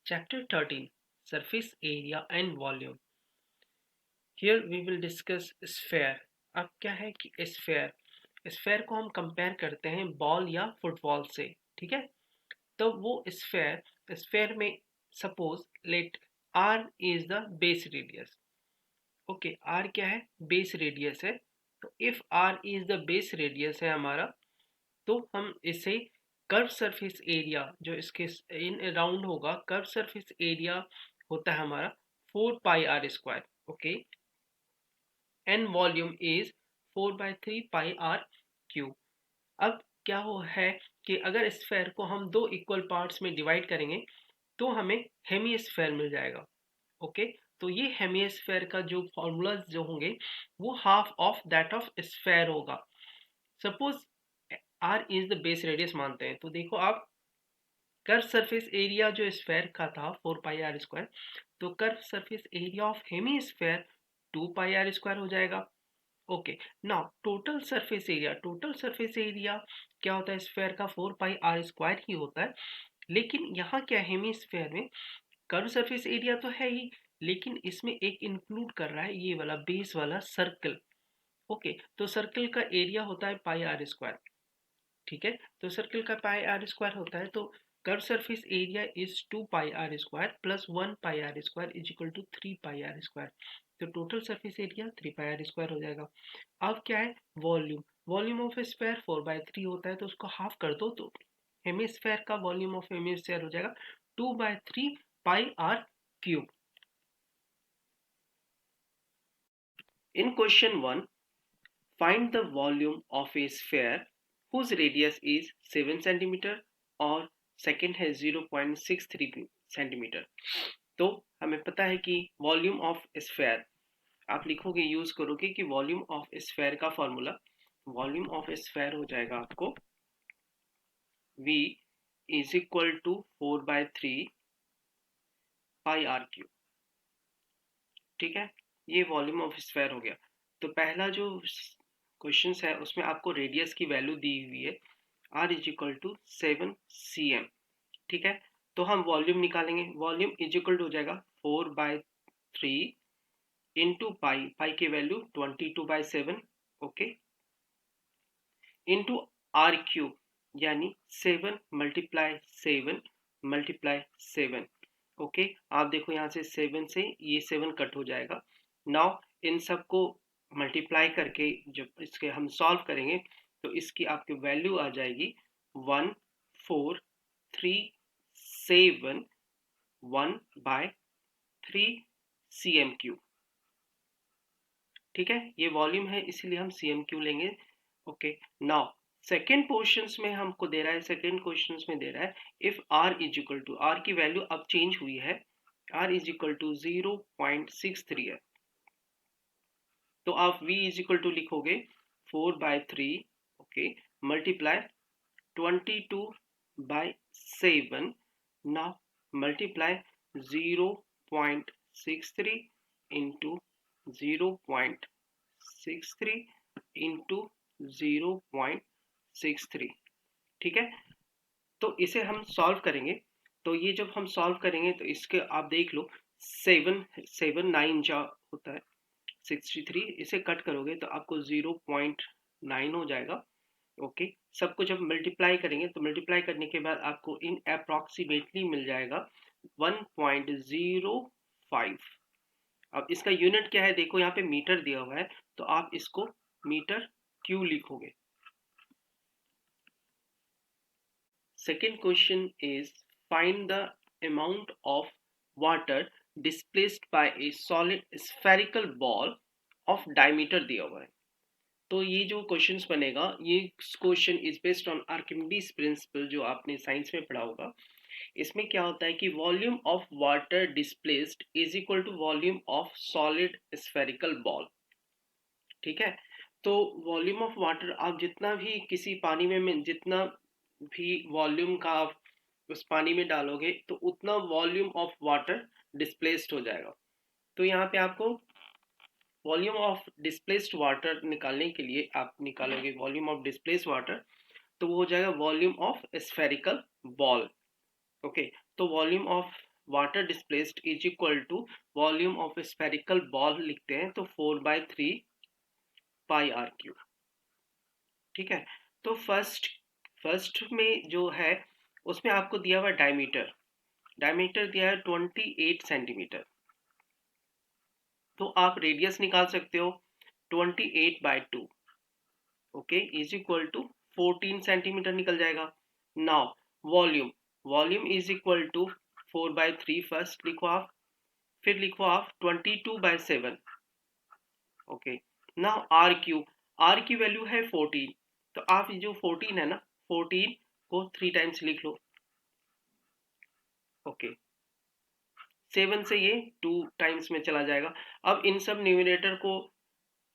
Chapter 13 Surface Area and Volume. Here we will discuss sphere. अब क्या है कि स्फेयर को हम कंपेयर करते हैं बॉल या फुटबॉल से, ठीक है। तो वो स्फेयर में suppose let r is the base radius. Okay, r क्या है? बेस रेडियस है। तो if r is the base radius है हमारा, तो हम इसे कर्व सरफेस एरिया जो इसके इन अराउंड होगा, कर्व सरफेस एरिया होता है हमारा 4 πr²। Okay, and volume is 4/3 πr³। अब क्या हो है कि अगर स्फेयर को हम दो इक्वल पार्ट्स में डिवाइड करेंगे तो हमें हेमीस्फेयर मिल जाएगा। ओके, तो ये हेमीस्फेयर का जो फॉर्मूलाज जो होंगे वो half of that of sphere होगा। Suppose r is the base radius मानते हैं, तो देखो आप कर्व सरफेस एरिया जो स्फेयर का था 4 πr², तो curve surface area of hemisphere 2 πr² हो जाएगा। Okay, now total surface area क्या होता है? स्फेयर का 4 πr² ही होता है। लेकिन यहाँ क्या, हेमीस्फेयर में कर्व सरफेस एरिया तो है ही, लेकिन इसमें एक इंक्लूड कर रहा है ये वाला बेस वाला सर्कल। ओके, तो सर्कल का एरिया होता है πr²। ठीक है, तो सर्कल का πr² होता है, तो curve surface area is 2 πr² plus 1 πr² is equal to 3 πr²। तो टोटल सरफेस एरिया 3 πr² हो जाएगा। अब क्या है? वॉल्यूम ऑफ स्फेयर 4/3 होता है, तो उसको हाफ कर दो तो हेमिस्फेयर का वॉल्यूम ऑफ हेमिस्फेयर हो जाएगा 2/3 πr³। In question 1, find the volume of a sphere whose radius is 7 cm और सेकेंड है 0.63 cm। तो हमें पता है कि वॉल्यूम ऑफ स्फेयर आप लिखोगे, यूज करोगे कि वॉल्यूम ऑफ स्फेयर का फॉर्मूला, वॉल्यूम ऑफ स्फेयर हो जाएगा आपको V is equal to 4/3 πr³। ठीक है, ये वॉल्यूम ऑफ स्फेयर हो गया। तो पहला जो क्वेश्चन है उसमें आपको रेडियस की वैल्यू दी हुई है r is equal to 7 cm। ठीक है, तो हम वॉल्यूम निकालेंगे। वॉल्यूम इज इक्वल टू हो जाएगा 4/3 इंटू पाई की वैल्यू 22/7, ओके, इंटू r³ यानी 7 मल्टीप्लाई 7 मल्टीप्लाई 7। ओके, आप देखो यहाँ से 7 से ये 7 कट हो जाएगा। नाउ इन सबको मल्टीप्लाई करके जब इसके हम सॉल्व करेंगे तो इसकी आपकी वैल्यू आ जाएगी 1437 1/3 cm³। ठीक है, ये वॉल्यूम है इसीलिए हम cm³ लेंगे। ओके, नाउ सेकेंड पोर्शंस में हमको दे रहा है, सेकेंड क्वेश्चंस में दे रहा है if r is equal to, r की वैल्यू अब चेंज हुई है, r इज इक्वल टू 0.63 है, तो आप v इज इक्वल टू लिखोगे 4/3, okay, multiply 22/7, now multiply 0.63 into 0.63 into 0.63। ठीक है, तो इसे हम सॉल्व करेंगे। तो ये जब हम सॉल्व करेंगे तो इसके आप देख लो 7 9 जा होता है 63, इसे कट करोगे तो आपको 0.9 हो जाएगा। ओके, सबको जब मल्टीप्लाई करेंगे तो मल्टीप्लाई करने के बाद आपको इन अप्रॉक्सीमेटली मिल जाएगा 1.05। अब इसका यूनिट क्या है? देखो यहाँ पे मीटर दिया हुआ है, तो आप इसको मीटर क्यू लिखोगे। Second question is find the amount of water displaced by a solid spherical ball of diameter दिया हुआ है। तो ये जो क्वेश्चंस बनेगा, ये question is based on Archimedes principal जो आपने साइंस में पढ़ा होगा। इसमें क्या होता है कि volume of water displaced is equal to volume of solid spherical ball. ठीक है, तो वॉल्यूम ऑफ वाटर आप जितना भी किसी पानी में जितना भी वॉल्यूम का आप उस पानी में डालोगे तो उतना वॉल्यूम ऑफ वाटर डिस्प्लेस्ड हो जाएगा। तो यहाँ पे आपको वॉल्यूम ऑफ डिस्प्लेस्ड वाटर निकालने के लिए आप निकालोगे वॉल्यूम ऑफ डिस्प्लेस्ड वाटर, तो वो हो जाएगा volume of spherical ball. Okay, तो volume of water displaced is equal to volume of spherical ball लिखते हैं तो 4/3 पाई आर क्यूब। ठीक है, तो फर्स्ट में जो है उसमें आपको दिया हुआ डायमीटर, डायमीटर दिया है 28 सेंटीमीटर। तो आप रेडियस निकाल सकते हो 28/2, okay, is equal to 14 centimetre निकल जाएगा। Now volume, volume is equal to 4/3 first लिखो आप, फिर लिखो आप 22/7, okay. Now r cube, r की वैल्यू है 14, तो आप जो 14 है ना, 14 को 3 टाइम्स लिख लो, ओके। 7 से ये 2 टाइम्स में चला जाएगा। अब इन सब न्यूमरेटर को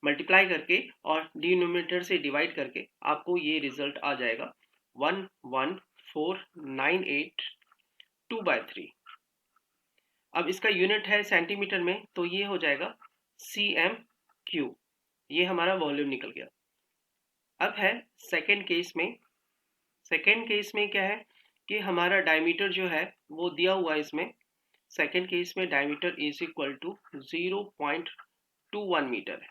मल्टीप्लाई करके और डिनोमिनेटर से डिवाइड करके आपको ये रिजल्ट आ जाएगा 11498 2/3। अब इसका यूनिट है सेंटीमीटर में, तो ये हो जाएगा cm3। ये हमारा वॉल्यूम निकल गया। अब है सेकेंड केस में, सेकेंड केस में क्या है कि हमारा डायमीटर जो है वो दिया हुआ है इसमें। सेकेंड केस में diameter is equal to 0.21 metre है,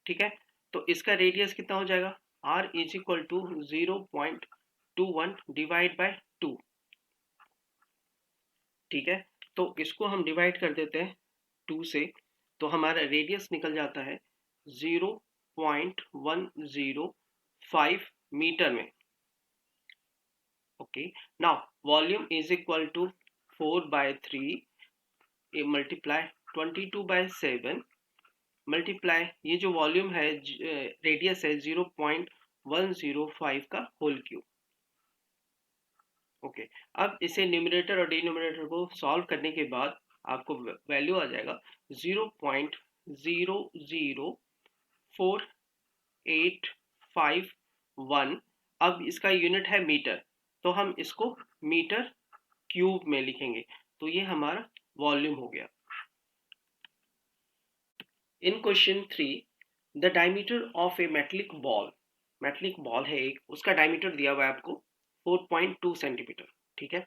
ठीक है। तो इसका रेडियस कितना हो जाएगा, r is equal to 0.21 divide by 2, ठीक है। तो इसको हम डिवाइड कर देते हैं 2 से, तो हमारा रेडियस निकल जाता है 0.105 मीटर में, okay. Now volume is equal to 4/3 multiply 22/7 multiply ये जो वॉल्यूम है, रेडियस है 0.105 का होल क्यूब, ओके। अब इसे न्यूमरेटर और डिनोमिनेटर को सॉल्व करने के बाद आपको वैल्यू आ जाएगा 0.00481। अब इसका यूनिट है मीटर, तो हम इसको मीटर क्यूब में लिखेंगे, तो ये हमारा वॉल्यूम हो गया। In question 3 the diameter of a metallic ball, metallic ball है एक, उसका डायमीटर दिया हुआ है आपको 4.2 सेंटीमीटर, ठीक है।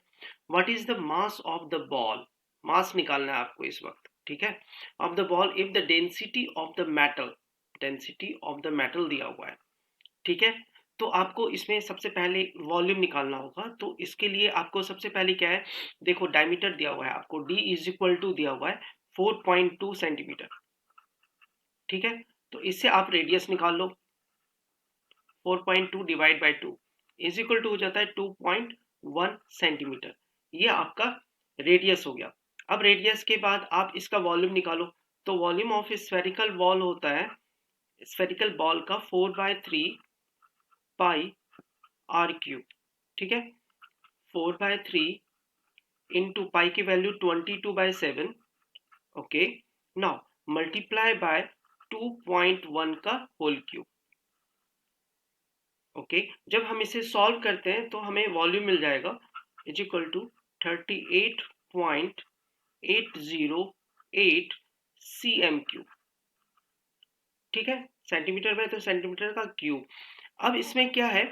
What is the mass of the ball, mass निकालना है आपको इस वक्त, ठीक है, of the ball if the density of the metal, density of the metal दिया हुआ है, ठीक है। तो आपको इसमें सबसे पहले वॉल्यूम निकालना होगा, तो इसके लिए आपको सबसे पहले क्या है, देखो डायमीटर दिया हुआ है आपको, d इज इक्वल टू दिया हुआ है 4.2 सेंटीमीटर, ठीक है। तो इससे आप रेडियस निकाल लो, 4.2 divide by 2 is equal to हो जाता है 2.1 सेंटीमीटर। ये आपका रेडियस हो गया। अब रेडियस के बाद आप इसका वॉल्यूम निकालो, तो वॉल्यूम ऑफ स्फेरिकल बॉल होता है, स्फेरिकल बॉल का 4/3 पाई आर क्यूब, ठीक है। 4/3 इंटू पाई की value 22/7, okay. Now multiply by 2.1 का होल क्यूब, ओके। जब हम इसे सॉल्व करते हैं तो हमें वॉल्यूम मिल जाएगा इज इक्वल टू 38.808 cm3, ठीक है। सेंटीमीटर में तो सेंटीमीटर का क्यूब। अब इसमें क्या है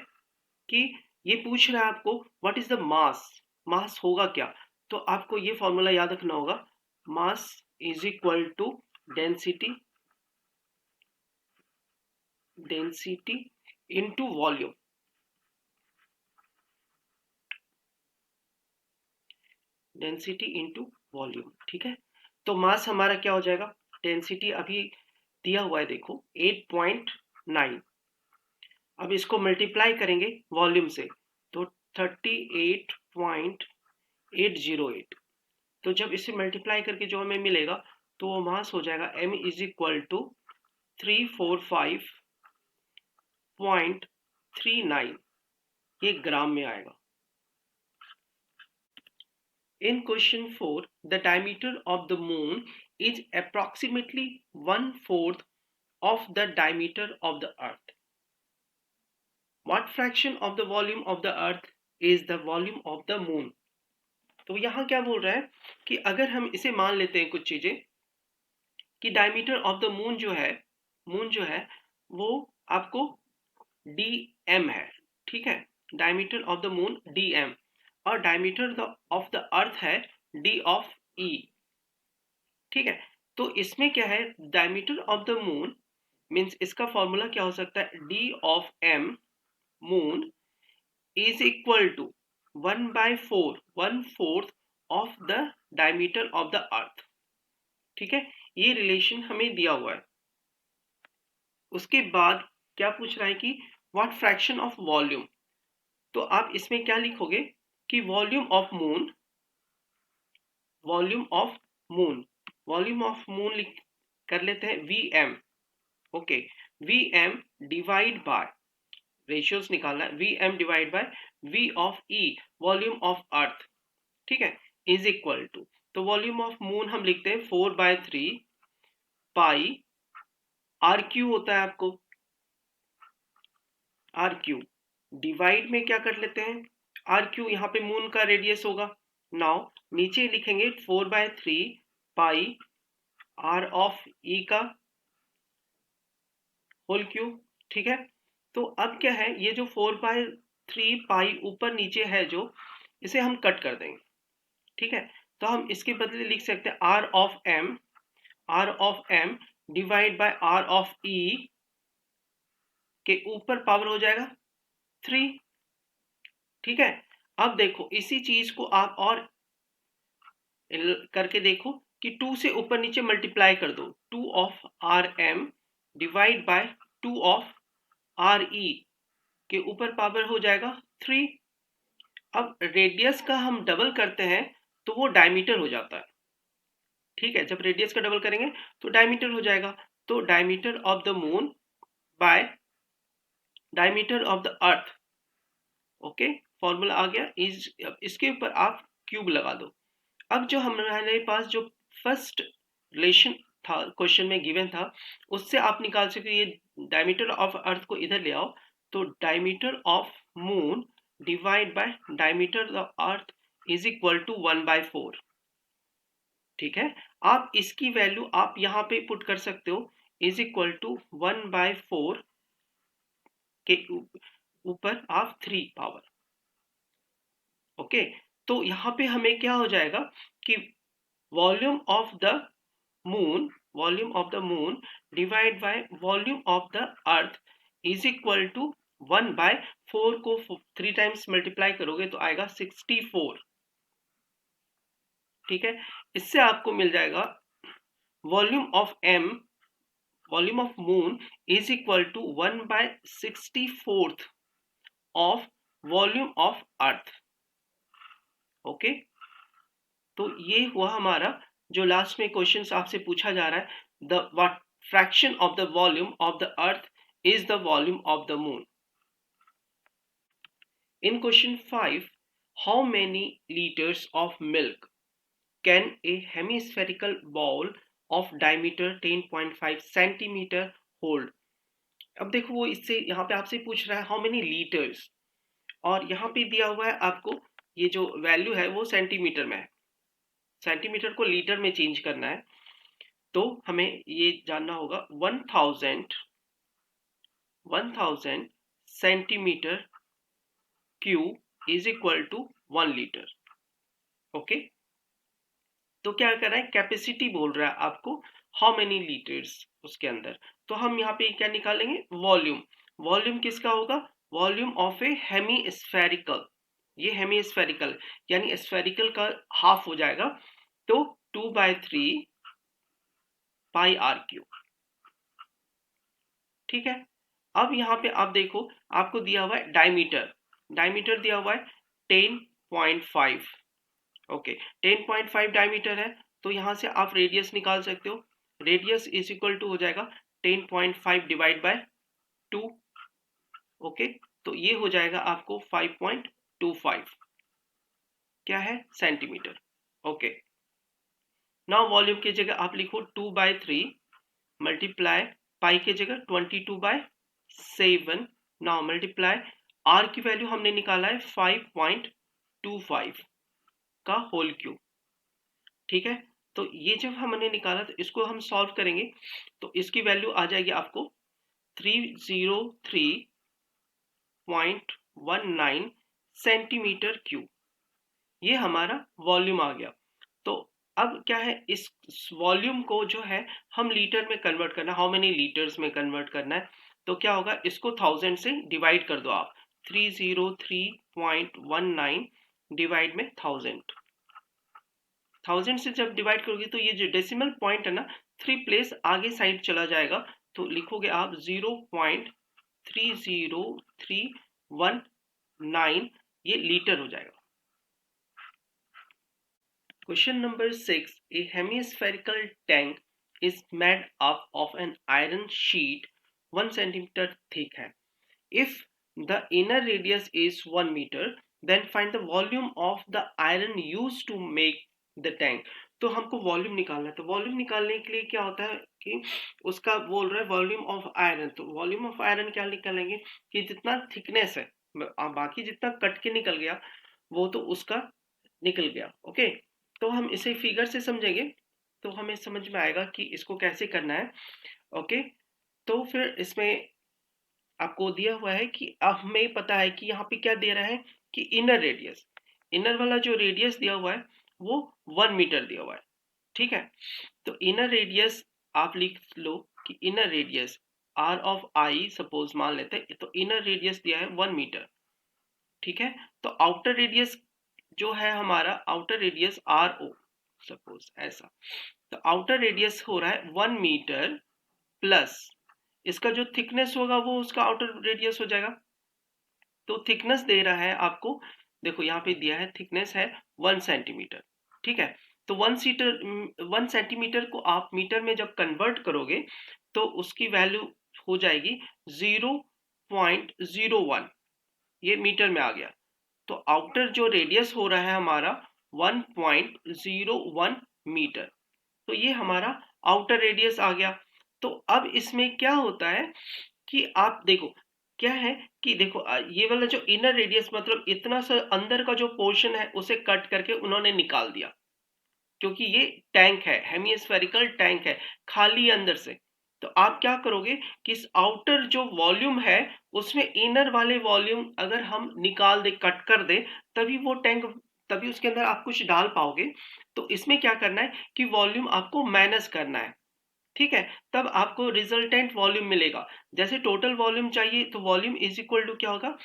कि ये पूछ रहा है आपको what is the mass, mass होगा क्या, तो आपको ये फॉर्मूला याद रखना होगा, mass is equal to density, density into volume, density into volume, ठीक है। तो मास हमारा क्या हो जाएगा, डेंसिटी अभी दिया हुआ है देखो 8.9, अब इसको मल्टीप्लाई करेंगे वॉल्यूम से तो 38.808, तो जब इसे मल्टीप्लाई करके जो हमें मिलेगा तो वो मास हो जाएगा m इज इक्वल टू 345.39, ये ग्राम में आएगा। In question 4, the diameter of the moon is approximately 1/4 of the diameter of the earth. What fraction of the volume of the earth is the volume of the moon? तो यहाँ क्या बोल रहा है कि अगर हम इसे मान लेते हैं कुछ चीजें कि डायमीटर ऑफ द मून जो है, मून जो है वो आपको dm है, ठीक है, diameter of the moon dm, और डायमीटर ऑफ द अर्थ है डी ऑफ ई। ठीक है, तो इसमें क्या है, diameter of the moon means इसका फॉर्मूला क्या हो सकता है, D of M moon is equal to 1/4 1/4 of the diameter of the earth. ठीक है, ये रिलेशन हमें दिया हुआ है। उसके बाद क्या पूछ रहा है कि व्हाट फ्रैक्शन ऑफ वॉल्यूम, तो आप इसमें क्या लिखोगे कि volume of moon, volume of moon, volume of moon लिख कर लेते हैं V M. Okay, V M divide by, ratios निकालना है, V M divide by V of E volume of earth. ठीक है, इज इक्वल टू, तो वॉल्यूम ऑफ मून हम लिखते हैं 4/3 पाई आर क्यू होता है आपको, आर क्यू डिवाइड में क्या कर लेते हैं, आर क्यू यहाँ पे मून का रेडियस होगा। नाउ नीचे लिखेंगे 4/3 पाई आर ऑफ ई का होल क्यूब। ठीक है, तो अब क्या है, ये जो 4/3 पाई ऊपर नीचे है जो, इसे हम कट कर देंगे। ठीक है, तो हम इसके बदले लिख सकते हैं r of m, r of m divide by r of e के ऊपर पावर हो जाएगा 3। ठीक है, अब देखो इसी चीज को आप और करके देखो कि 2 से ऊपर नीचे मल्टीप्लाई कर दो, 2 of r m divide by 2 of r e के ऊपर पावर हो जाएगा 3। अब रेडियस का हम डबल करते हैं तो वो डायमीटर हो जाता है। ठीक है, जब रेडियस का डबल करेंगे तो डायमीटर हो जाएगा, तो diameter of the moon by diameter of the earth. Okay, formula आ गया, इज इसके ऊपर आप क्यूब लगा दो। अब जो हमारे पास जो फर्स्ट रिलेशन था क्वेश्चन में गिवन था, उससे आप निकाल सकते, ये डायमीटर ऑफ अर्थ को इधर ले आओ, तो diameter of moon divide by diameter of earth is equal to 1/4। ठीक है, आप इसकी वैल्यू आप यहाँ पे पुट कर सकते हो, इज इक्वल टू 1/4 के ऊपर आप 3 पावर। ओके, तो यहाँ पे हमें क्या हो जाएगा कि volume of the moon, volume of the moon divide by volume of the earth is equal to 1/4 को 3 टाइम्स मल्टीप्लाई करोगे तो आएगा 64। ठीक है, इससे आपको मिल जाएगा volume of M, volume of moon is equal to 1/64 of volume of earth. Okay, तो ये हुआ हमारा जो लास्ट में क्वेश्चन आपसे पूछा जा रहा है, the what fraction of the volume of the earth is the volume of the moon. In question 5, how many liters of milk can a hemispherical bowl of diameter 10.5 centimeter hold? अब देखो वो इससे यहाँ पे आपसे पूछ रहा है how many liters, और यहाँ पे दिया हुआ है आपको ये जो वैल्यू है वो सेंटीमीटर में है, सेंटीमीटर को लीटर में चेंज करना है, तो हमें ये जानना होगा 1000 centimetre cube is equal to 1 litre. Okay, तो क्या कर रहा है, कैपेसिटी बोल रहा है आपको हाउ मेनी लीटर्स उसके अंदर, तो हम यहाँ पे क्या निकालेंगे, वॉल्यूम। वॉल्यूम किसका होगा, वॉल्यूम ऑफ ए हेमीस्फेरिकल, ये हेमीस्फेरिकल यानी स्फेरिकल का हाफ हो जाएगा, तो 2/3 पाई आर क्यूब। ठीक है, अब यहाँ पे आप देखो आपको दिया हुआ है डायमीटर, डायमीटर दिया हुआ है 10.5। ओके, 10.5 डायमीटर है, तो यहाँ से आप रेडियस निकाल सकते हो, रेडियस इज इक्वल टू हो जाएगा 10.5 डिवाइड बाय 2। ओके, तो ये हो जाएगा आपको 5.25, क्या है, सेंटीमीटर। ओके, नाउ वॉल्यूम की जगह आप लिखो 2/3 मल्टीप्लाई पाई की जगह 22/7, नाउ मल्टीप्लाई आर की वैल्यू हमने निकाला है 5.25 का होल क्यूब। ठीक है, तो ये जब हमने निकाला तो इसको हम सॉल्व करेंगे, तो इसकी वैल्यू आ जाएगी आपको 303.19 सेंटीमीटर क्यूब। ये हमारा वॉल्यूम आ गया। तो अब क्या है, इस वॉल्यूम को जो है हम लीटर में कन्वर्ट करना, हाउ मेनी लीटर्स में कन्वर्ट करना है। तो क्या होगा, इसको 1000 से डिवाइड कर दो आप, 303.19 डिवाइड में 1000। 1000 से जब डिवाइड करोगे तो ये जो डेसिमल पॉइंट है ना, 3 प्लेस आगे साइड चला जाएगा, तो लिखोगे आप 0.30319, ये लीटर हो जाएगा। Question number 6. A hemispherical tank is made up of an iron sheet 1 centimeter thick है. If the inner radius is 1 meter, then find the volume of the iron used to make the tank. तो हमको volume निकालना है, तो volume निकालने के लिए क्या होता है कि उसका बोल रहा है वॉल्यूम ऑफ आयरन। तो वॉल्यूम ऑफ आयरन क्या निकालेंगे कि जितना थिकनेस है, बाकी जितना कट के निकल गया वो तो उसका निकल गया। ओके, तो हम इसे फिगर से समझेंगे तो हमें समझ में आएगा कि इसको कैसे करना है। ओके, तो फिर इसमें आपको दिया हुआ है कि अब हमें पता है कि यहाँ पे क्या दे रहा है कि इनर रेडियस, इनर वाला जो रेडियस दिया हुआ है वो 1 मीटर दिया हुआ है। ठीक है, तो इनर रेडियस आप लिख लो कि inner radius R of I suppose मान लेते हैं, तो इनर रेडियस दिया है 1 मीटर। ठीक है, तो आउटर रेडियस जो है हमारा, outer radius R O suppose ऐसा, तो आउटर रेडियस हो रहा है 1 मीटर प्लस इसका जो थिकनेस होगा वो उसका आउटर रेडियस हो जाएगा। तो थिकनेस दे रहा है आपको, देखो यहाँ पे दिया है थिकनेस है 1 सेंटीमीटर। ठीक है, तो 1 सेंटीमीटर को आप मीटर में जब कन्वर्ट करोगे तो उसकी वैल्यू हो जाएगी 0.01, ये मीटर में आ गया। तो आउटर जो रेडियस हो रहा है हमारा 1.01 मीटर, तो ये हमारा आउटर रेडियस आ गया। तो अब इसमें क्या होता है कि आप देखो क्या है कि देखो ये वाला जो इनर रेडियस मतलब इतना सा अंदर का जो पोर्शन है उसे कट करके उन्होंने निकाल दिया, क्योंकि ये टैंक है, हेमिस्फेरिकल टैंक है, खाली अंदर से। तो आप क्या करोगे कि इस आउटर जो वॉल्यूम है उसमें इनर वाले वॉल्यूम अगर हम निकाल दे, कट कर दे, तभी वो टैंक, तभी उसके अंदर आप कुछ डाल पाओगे। तो इसमें क्या करना है कि वॉल्यूम आपको माइनस करना है। ठीक है, तब आपको रिजल्टेंट वॉल्यूम मिलेगा। जैसे टोटल वॉल्यूम चाहिए तो वॉल्यूम इज इक्वल टू क्या होगा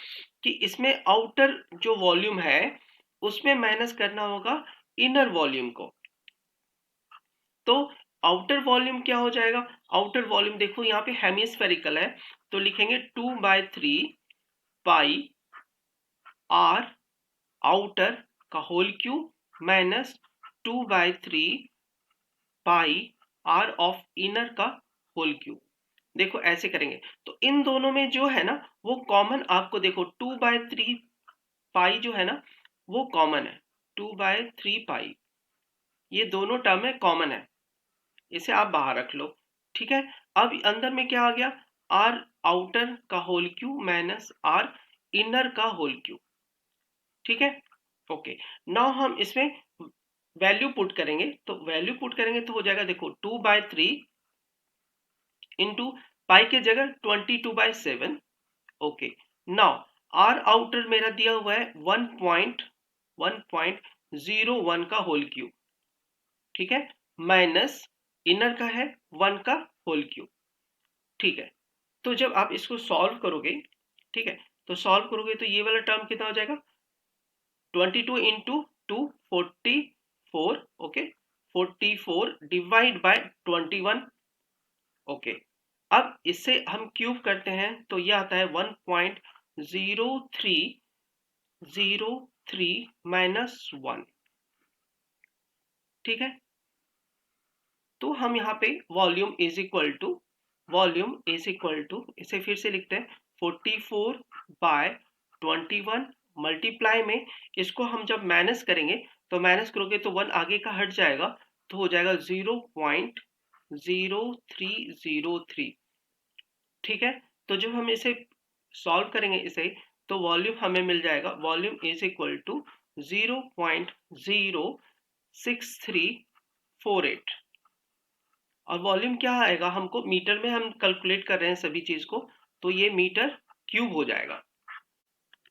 कि इसमें आउटर जो वॉल्यूम है उसमें माइनस करना होगा इनर वॉल्यूम को। तो आउटर वॉल्यूम क्या हो जाएगा, आउटर वॉल्यूम देखो यहाँ पे हेमिस्फेरिकल है, तो लिखेंगे 2/3 पाई आर आउटर का whole cube minus 2/3 pi R of inner का होल क्यूब। देखो ऐसे करेंगे तो इन दोनों में जो है ना वो कॉमन आपको देखो 2/3 पाई जो है ना वो कॉमन है, 2/3 पाई, ये दोनों टर्म है कॉमन है, इसे आप बाहर रख लो। ठीक है, अब अंदर में क्या आ गया, आर आउटर का whole cube minus R inner का होल क्यूब। ठीक है, ओके, नाउ हम इसमें वैल्यू पुट करेंगे, तो वैल्यू पुट करेंगे तो हो जाएगा देखो 2/3 इंटू पाई के जगह 22/7। ओके, नाउ आर आउटर मेरा दिया हुआ है 1.01 का होल क्यूब। ठीक है, माइनस इनर का है 1 का होल क्यूब। ठीक है, तो जब आप इसको सॉल्व करोगे, ठीक है, तो सॉल्व करोगे तो ये वाला टर्म कितना हो जाएगा, 22 into 2 44। Okay, 44 divide by 21। Okay, अब इससे हम क्यूब करते हैं तो ये आता है 1.0303 माइनस 1। ठीक है, तो हम यहाँ पे वॉल्यूम इज इक्वल टू इसे फिर से लिखते हैं 44/21 मल्टीप्लाई में इसको हम जब माइनस करेंगे तो माइनस करोगे तो 1 आगे का हट जाएगा, तो हो जाएगा 0.0303। ठीक है, तो जब हम इसे सॉल्व करेंगे इसे, तो वॉल्यूम हमें मिल जाएगा, वॉल्यूम इज इक्वल टू 0.06348। और वॉल्यूम क्या आएगा, हमको मीटर में हम कैलकुलेट कर रहे हैं सभी चीज को, तो ये मीटर क्यूब हो जाएगा।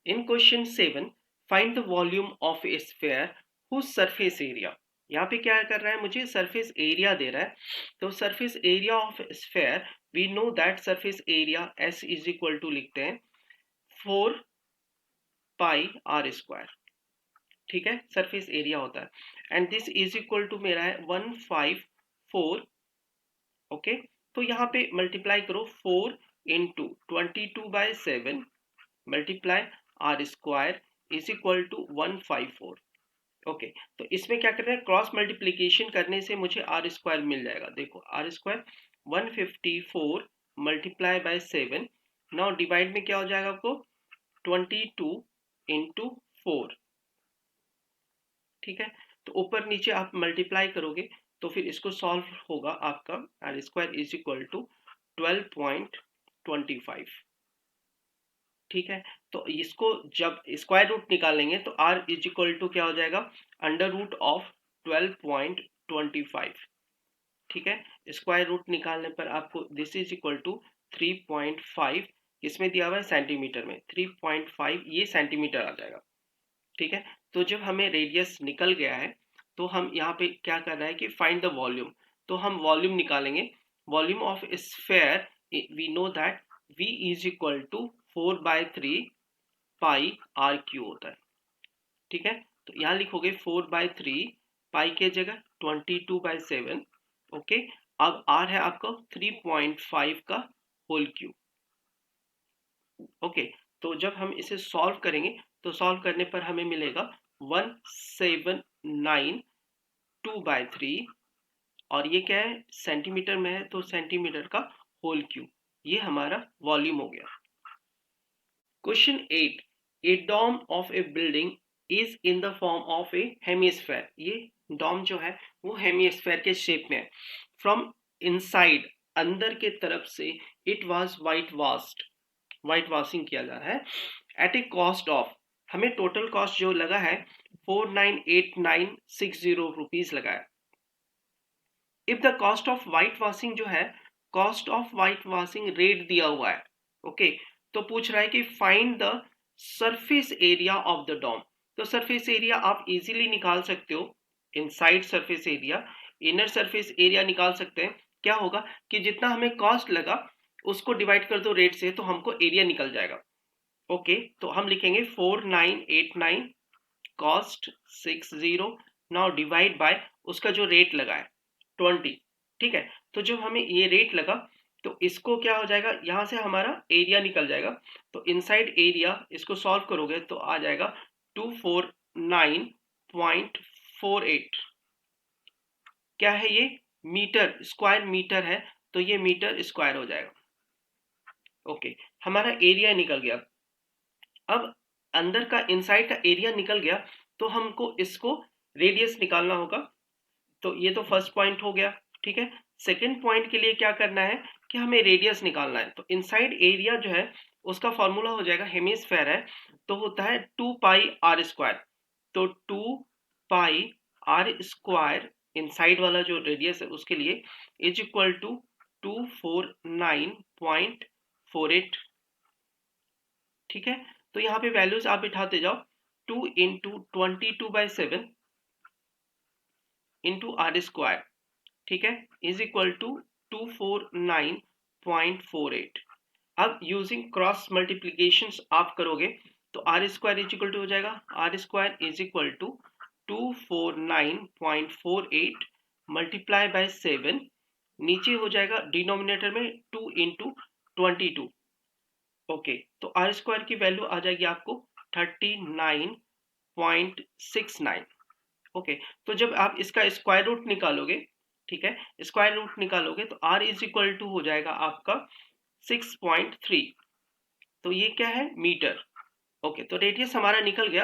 In question 7 find the volume of a sphere whose surface area, यहाँ पे क्या कर रहा है, मुझे सरफेस एरिया दे रहा है। तो surface area of sphere, we know that surface area S is equal to लिखते हैं 4 पाई आर स्क्वायर, ठीक है, सरफेस एरिया होता है। And this is equal to मेरा है 154। ओके, तो यहाँ पे मल्टीप्लाई करो 4 into 22/7 multiply R square is equal to 154। Okay, तो इसमें क्या करना है, क्रॉस मल्टीप्लीकेशन करने से मुझे आर स्क्वायर मिल जाएगा। देखो R square 154 multiply by 7, now divide में क्या हो जाएगा आपको 22 इंटू 4, ठीक है। तो ऊपर नीचे आप मल्टीप्लाई करोगे तो फिर इसको सॉल्व होगा आपका R square is equal to 12.25, ठीक है। तो इसको जब स्क्वायर रूट निकालेंगे तो आर इज इक्वल टू क्या हो जाएगा, अंडर रूट ऑफ 12.25, ठीक है। स्क्वायर रूट निकालने पर आपको दिस इज इक्वल टू 3.5, इसमें दिया हुआ है सेंटीमीटर में, 3.5 ये सेंटीमीटर आ जाएगा, ठीक है। तो जब हमें रेडियस निकल गया है तो हम यहाँ पे क्या कर रहा है कि फाइंड द वॉल्यूम, तो हम वॉल्यूम निकालेंगे। Volume of sphere, we know that v is equal to 4/3 pi R cube होता है, ठीक है। तो यहाँ लिखोगे 4/3 पाई के जगह 22/7। ओके, अब आर है आपका 3.5 का होल क्यूब। ओके, तो जब हम इसे सॉल्व करेंगे तो सॉल्व करने पर हमें मिलेगा 1792/3, और ये क्या है सेंटीमीटर में है तो सेंटीमीटर का होल क्यूब, ये हमारा वॉल्यूम हो गया। Question 8, a dome of a building is in the form of a hemisphere. ये डोम जो है वो हेमिस्फेयर के शेप में है। फ्रॉम इनसाइड, अंदर के तरफ से, इट वाज वाइट वॉशिंग किया जा रहा है एट ए कॉस्ट ऑफ, हमें टोटल कॉस्ट जो लगा है 498960 रुपीज लगा है। If the cost of white washing जो है, cost of white washing rate दिया हुआ है। ओके, तो पूछ रहा है कि find the surface area of the dome. तो सरफेस एरिया आप इजीली निकाल सकते हो, inside surface area, inner surface area निकाल सकते हैं। क्या होगा कि जितना हमें कॉस्ट लगा उसको डिवाइड कर दो रेट से तो हमको एरिया निकल जाएगा। ओके, तो हम लिखेंगे 4989 कॉस्ट 60, नाउ डिवाइड बाय उसका जो रेट लगा है 20, ठीक है। तो जब हमें ये रेट लगा तो इसको क्या हो जाएगा, यहाँ से हमारा एरिया निकल जाएगा। तो इनसाइड एरिया इसको सॉल्व करोगे तो आ जाएगा 249.48। क्या है ये, मीटर स्क्वायर मीटर है, तो ये मीटर स्क्वायर हो जाएगा। ओके, हमारा एरिया निकल गया। अब अंदर का इनसाइड का एरिया निकल गया तो हमको इसको रेडियस निकालना होगा। तो ये तो फर्स्ट पॉइंट हो गया, ठीक है। सेकंड पॉइंट के लिए क्या करना है कि हमें रेडियस निकालना है। तो इनसाइड एरिया जो है उसका फॉर्मूला हो जाएगा, हेमिस्फेयर है तो होता है 2 पाई आर स्क्वायर। तो 2 पाई आर स्क्वायर इनसाइड वाला जो रेडियस है उसके लिए इज इक्वल टू 249.48, ठीक है। तो यहाँ पे वैल्यूज आप बिठाते जाओ, 2 इंटू 22/7 इंटू आर स्क्वायर, ठीक है, इज इक्वल टू 249.48। अब यूजिंग क्रॉस मल्टीप्लीकेशन आप करोगे तो R square is equal to हो जाएगा, R square is equal to 249.48 multiply by 7, नीचे हो जाएगा डिनोमिनेटर में 2 इंटू 22। ओके, तो आर स्क्वायर की वैल्यू आ जाएगी आपको 39.69। ओके, तो जब आप इसका स्क्वायर रूट निकालोगे, ठीक है, स्क्वायर रूट निकालोगे तो r इज इक्वल टू हो जाएगा आपका 6.3। तो ये क्या है, मीटर। ओके, तो रेडियस हमारा निकल गया।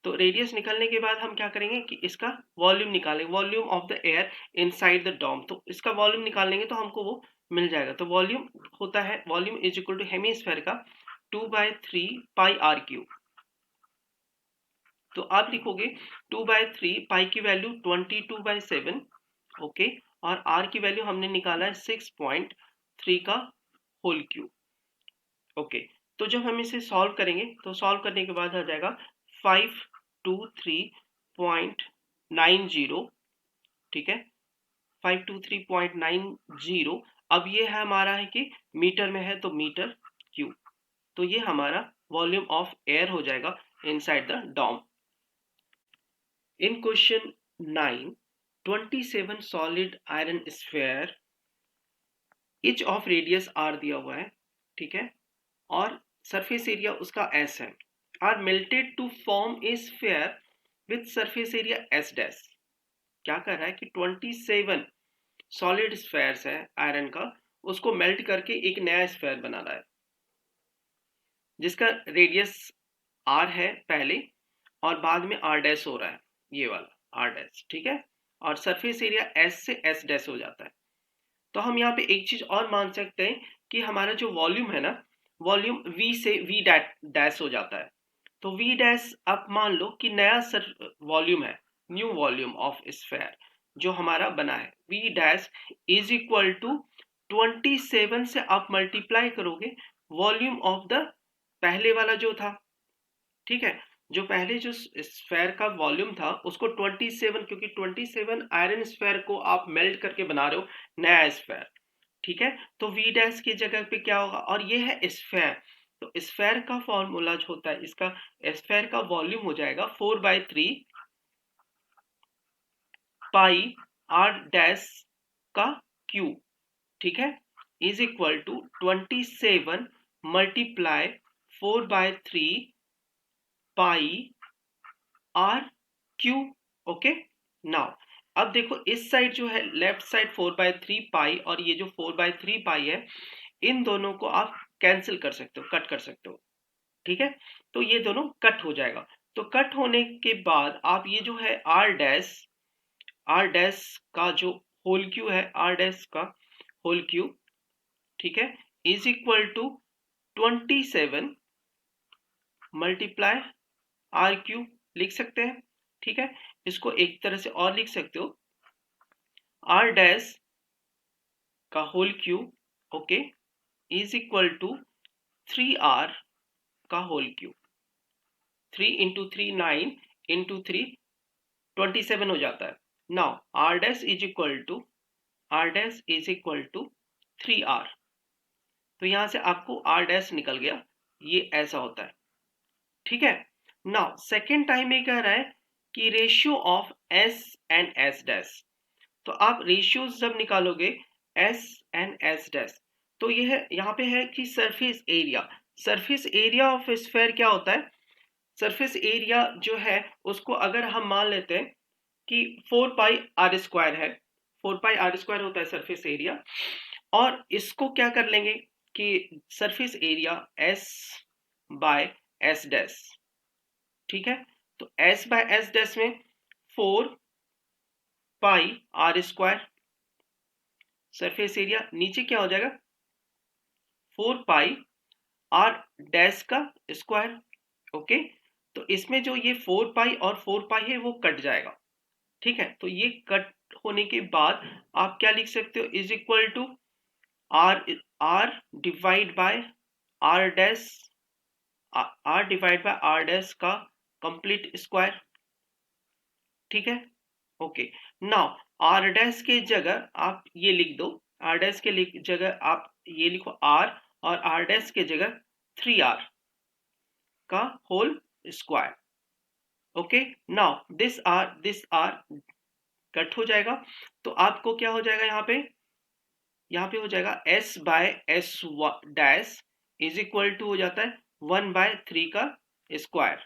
तो रेडियस निकलने के बाद हम क्या करेंगे कि इसका वॉल्यूम निकालेंगे, volume of the air inside the dome. तो इसका वॉल्यूम निकालेंगे तो हमको वो मिल जाएगा। तो वॉल्यूम होता है, volume is equal to hemisphere का 2/3 पाई आर क्यूब। तो आप लिखोगे 2/3 पाई की वैल्यू 22/7। ओके, और r की वैल्यू हमने निकाला है 6.3 का होल क्यूब। ओके, तो जब हम इसे सॉल्व करेंगे तो सॉल्व करने के बाद आ जाएगा 523.9 523.90, ठीक है, 523.90। अब ये है हमारा है कि मीटर में है तो मीटर क्यूब। तो ये हमारा वॉल्यूम ऑफ एयर हो जाएगा inside the dome. In question 9, 27 solid iron sphere each of radius R दिया हुआ है, ठीक है, और सरफेस एरिया उसका एस है, are melted to form a sphere with surface area S dash. क्या कर रहा है कि 27 सॉलिड स्फेयर्स है आयरन का, उसको मेल्ट करके एक नया स्फेयर बना रहा है जिसका रेडियस आर है पहले, और बाद में आर डैश हो रहा है, ये वाला आर डैश, ठीक है, और सरफेस एरिया एस से एस डैश हो जाता है। तो हम यहाँ पे एक चीज और मान सकते हैं कि हमारा जो वॉल्यूम है ना, वॉल्यूम वी से वी डैश हो जाता है। तो वी डैश आप मान लो कि नया सर वॉल्यूम है, न्यू वॉल्यूम ऑफ स्फेयर जो हमारा बना है, V dash is equal to 27 से आप मल्टीप्लाई करोगे वॉल्यूम ऑफ द पहले वाला जो था, ठीक है, जो पहले जो स्फेयर का वॉल्यूम था उसको 27, क्योंकि 27 आयरन स्फेयर को आप मेल्ट करके बना रहे हो नया स्फेयर, ठीक है। तो वी डैश की जगह पे क्या होगा, और ये है स्फेयर, तो स्फेयर का फॉर्मूला जो होता है, इसका स्फेयर का वॉल्यूम हो जाएगा 4/3 पाई आर डैश का क्यूब, ठीक है, is equal to 27 multiply 4/3 pi are cube. Okay, now अब देखो इस साइड जो है लेफ्ट साइड 4/3 पाई, और ये जो 4/3 पाई है, इन दोनों को आप कैंसिल कर सकते हो, कट कर सकते हो, ठीक है। तो ये दोनों कट हो जाएगा। तो कट होने के बाद आप ये जो है आर डैश का जो होल क्यू है, आर डैश का होल क्यू, ठीक है, is equal to 27 multiply R cube लिख सकते हैं, ठीक है। इसको एक तरह से और लिख सकते हो, आर डैश का whole cube, okay, is equal to 3r का होल क्यूब। 3 इंटू 3 9, इंटू 3 27 हो जाता है। Now R dash is equal to 3r। तो यहां से आपको आर डैश निकल गया, ये ऐसा होता है, ठीक है। नाउ सेकेंड टाइम में कह रहा है कि ratio of S and S dash. तो आप रेशियो जब निकालोगे एस एंड एस डैश, तो ये है यहाँ पे है कि सरफेस एरिया ऑफ स्फेयर क्या होता है, सरफेस एरिया जो है उसको अगर हम मान लेते हैं कि 4πr² है, 4πr² होता है सरफेस एरिया, और इसको क्या कर लेंगे कि surface area S by S dash, ठीक है। तो एस बाय एस डैश में 4πr², सरफेस एरिया नीचे क्या हो जाएगा 4πr डैश का स्क्वायर, ओके। तो इसमें जो ये 4π और 4π है वो कट जाएगा, ठीक है। तो ये कट होने के बाद आप क्या लिख सकते हो, is equal to R divide by R dash, R dash का कंप्लीट स्क्वायर, ठीक है, ओके। नाउ आर डैश के जगह आप ये लिख दो, आर डैश के जगह आप ये लिखो आर, और आर डैश के जगह 3r का whole square, okay. Now this R cut हो जाएगा, तो आपको क्या हो जाएगा यहाँ पे हो जाएगा s by S dash is equal to हो जाता है 1/3 का स्क्वायर,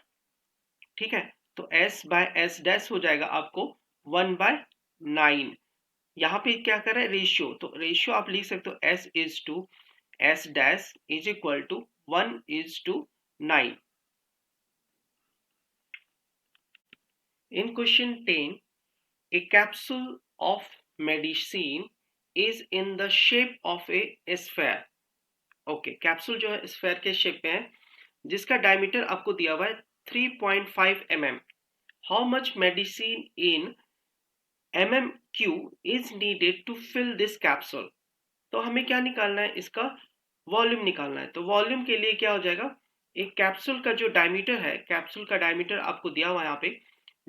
ठीक है। तो s बाय एस डैश हो जाएगा आपको 1/9। यहाँ पे क्या कर रहा है रेशियो, तो रेशियो आप लिख सकते हो s is to s dash is equal to 1:9। In question 10, a capsule of medicine is in the shape of a sphere. Okay, capsule जो है स्फेयर के शेप में है, जिसका डायमीटर आपको दिया हुआ है 3.5 mm। How much medicine in mm³ is needed to fill this capsule. तो हमें क्या निकालना है, इसका वॉल्यूम निकालना है। तो वॉल्यूम के लिए क्या हो जाएगा, एक कैप्सूल का जो डायमीटर है, कैप्सूल का डायमीटर आपको दिया हुआ है यहाँ पे,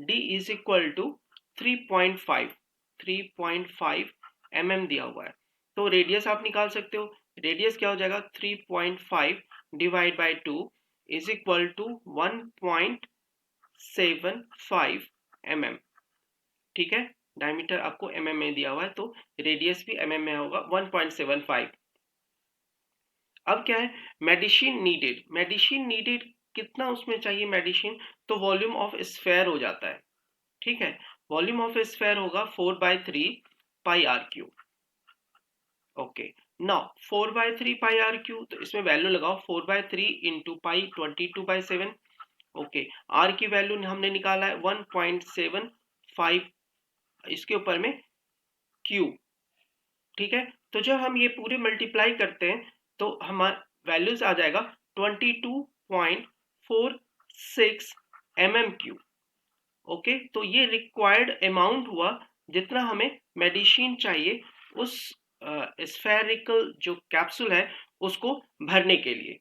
d is equal to 3.5 mm दिया हुआ है। तो रेडियस आप निकाल सकते हो। रेडियस क्या हो जाएगा, 3.5 divide by 2 is equal to 1.75 mm। ठीक है, डायमीटर आपको mm में दिया हुआ है तो रेडियस भी mm में होगा 1.75। अब क्या है, मेडिसिन नीडेड कितना उसमें चाहिए मेडिसिन, तो वॉल्यूम ऑफ स्फेयर हो जाता है। ठीक है, वॉल्यूम ऑफ स्फेयर होगा 4/3 pi are cube. Okay, now 4/3 pi are cube, तो इसमें वैल्यू लगाओ 4/3 इंटू पाई 22/7। ओके, आर की वैल्यू हमने निकाला है 1.75 इसके ऊपर में क्यूब। ठीक है, तो जब हम ये पूरे मल्टीप्लाई करते हैं तो हमारा वैल्यूज आ जाएगा 22.46 mm3। ओके, तो ये रिक्वायर्ड अमाउंट हुआ जितना हमें मेडिसिन चाहिए उस स्फेरिकल जो कैप्सूल है उसको भरने के लिए।